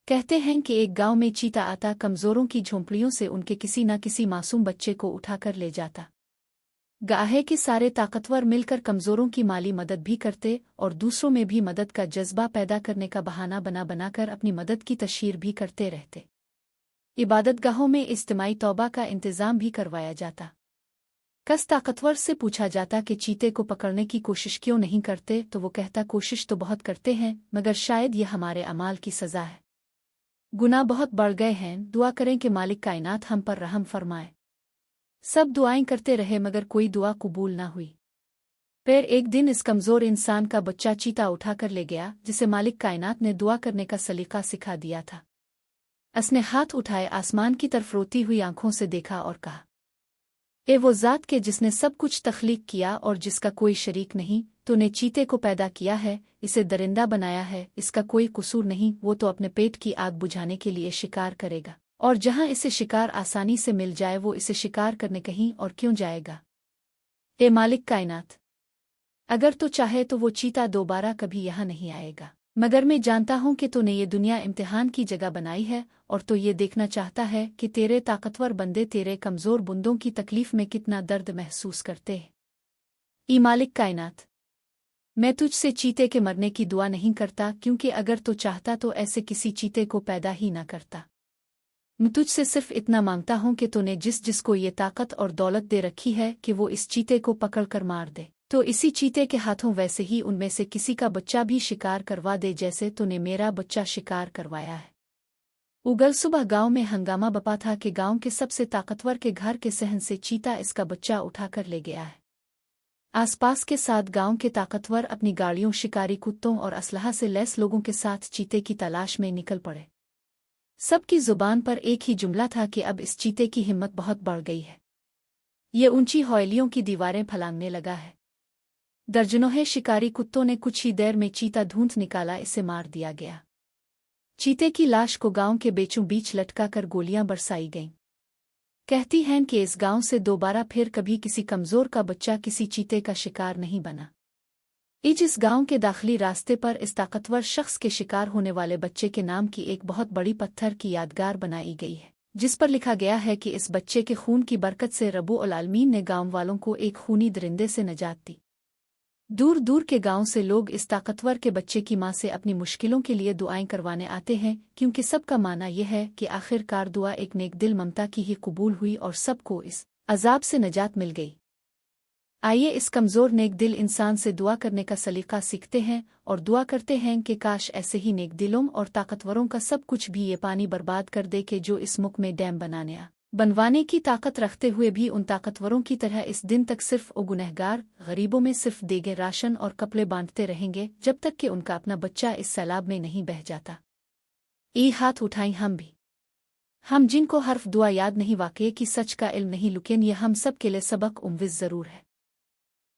कहते हैं कि एक गांव में चीता आता, कमजोरों की झोंपड़ियों से उनके किसी न किसी मासूम बच्चे को उठाकर ले जाता। गाहे के सारे ताकतवर मिलकर कमजोरों की माली मदद भी करते और दूसरों में भी मदद का जज्बा पैदा करने का बहाना बनाकर अपनी मदद की तशहीर भी करते रहते। इबादतगाहों में इज्तिमाई तौबा का इंतज़ाम भी करवाया जाता। कस ताकतवर से पूछा जाता कि चीते को पकड़ने की कोशिश क्यों नहीं करते, तो वो कहता, कोशिश तो बहुत करते हैं, मगर शायद ये हमारे अमाल की सज़ा है। गुनाह बहुत बढ़ गए हैं, दुआ करें कि मालिक कायनात हम पर रहम फरमाए। सब दुआएं करते रहे मगर कोई दुआ कबूल ना हुई। फिर एक दिन इस कमज़ोर इंसान का बच्चा चीता उठाकर ले गया, जिसे मालिक कायनात ने दुआ करने का सलीका सिखा दिया था। उसने हाथ उठाए, आसमान की तरफ रोती हुई आंखों से देखा और कहा, ए वो ज़ात के जिसने सब कुछ तख्लीक किया और जिसका कोई शरीक नहीं, तूने चीते को पैदा किया है, इसे दरिंदा बनाया है, इसका कोई कसूर नहीं, वो तो अपने पेट की आग बुझाने के लिए शिकार करेगा, और जहाँ इसे शिकार आसानी से मिल जाए वो इसे शिकार करने कहीं और क्यों जाएगा। ए मालिक कायनात, अगर तो चाहे तो वो चीता दोबारा कभी यहाँ नहीं आएगा, मगर मैं जानता हूँ कि तूने ये दुनिया इम्तिहान की जगह बनाई है और तो ये देखना चाहता है कि तेरे ताकतवर बंदे तेरे कमज़ोर बंदों की तकलीफ में कितना दर्द महसूस करते हैं। ई मालिक कायनात, मैं तुझसे चीते के मरने की दुआ नहीं करता, क्योंकि अगर तो चाहता तो ऐसे किसी चीते को पैदा ही ना करता। मैं तुझसे सिर्फ इतना मांगता हूँ कि तूने जिसको ये ताकत और दौलत दे रखी है कि वो इस चीते को पकड़कर मार दे, तो इसी चीते के हाथों वैसे ही उनमें से किसी का बच्चा भी शिकार करवा दे, जैसे तूने मेरा बच्चा शिकार करवाया है। उगल सुबह गांव में हंगामा बपा था कि गांव के सबसे ताकतवर के घर के सहन से चीता इसका बच्चा उठाकर ले गया है। आसपास के 7 गांव के ताकतवर अपनी गाड़ियों, शिकारी कुत्तों और असलहा से लैस लोगों के साथ चीते की तलाश में निकल पड़े। सबकी जुबान पर एक ही जुमला था कि अब इस चीते की हिम्मत बहुत बढ़ गई है, ये ऊंची हवेलियों की दीवारें फलांगने लगा है। दर्जनों शिकारी कुत्तों ने कुछ ही देर में चीता ढूंढ निकाला, इसे मार दिया गया। चीते की लाश को गांव के बीचों बीच लटका कर गोलियां बरसाई गईं। कहती हैं कि इस गांव से दोबारा फिर कभी किसी कमजोर का बच्चा किसी चीते का शिकार नहीं बना। इस गांव के दाखिली रास्ते पर इस ताकतवर शख्स के शिकार होने वाले बच्चे के नाम की एक बहुत बड़ी पत्थर की यादगार बनाई गई है, जिस पर लिखा गया है कि इस बच्चे के खून की बरकत से रब्बुल आलमीन ने गांव वालों को एक खूनी दरिंदे से नजात दी। दूर दूर के गांव से लोग इस ताकतवर के बच्चे की मां से अपनी मुश्किलों के लिए दुआएं करवाने आते हैं, क्योंकि सबका मानना यह है कि आखिरकार दुआ एक नेक दिल ममता की ही कबूल हुई और सबको इस अजाब से नजात मिल गई। आइए इस कमज़ोर नेक दिल इंसान से दुआ करने का सलीका सीखते हैं और दुआ करते हैं कि काश ऐसे ही नेक दिलों और ताकतवरों का सब कुछ भी ये पानी बर्बाद कर दे कि जो इस मुल्क में डैम बनवाने की ताकत रखते हुए भी उन ताकतवरों की तरह इस दिन तक सिर्फ ओ गुनहगार गरीबों में सिर्फ देगे राशन और कपड़े बांटते रहेंगे, जब तक कि उनका अपना बच्चा इस सैलाब में नहीं बह जाता। ई हाथ उठाई हम भी, हम जिनको हर्फ दुआ याद नहीं, वाक़े की सच का इल्म नहीं, लेकिन यह हम सब के लिए सबक उम्विज़ ज़रूर है।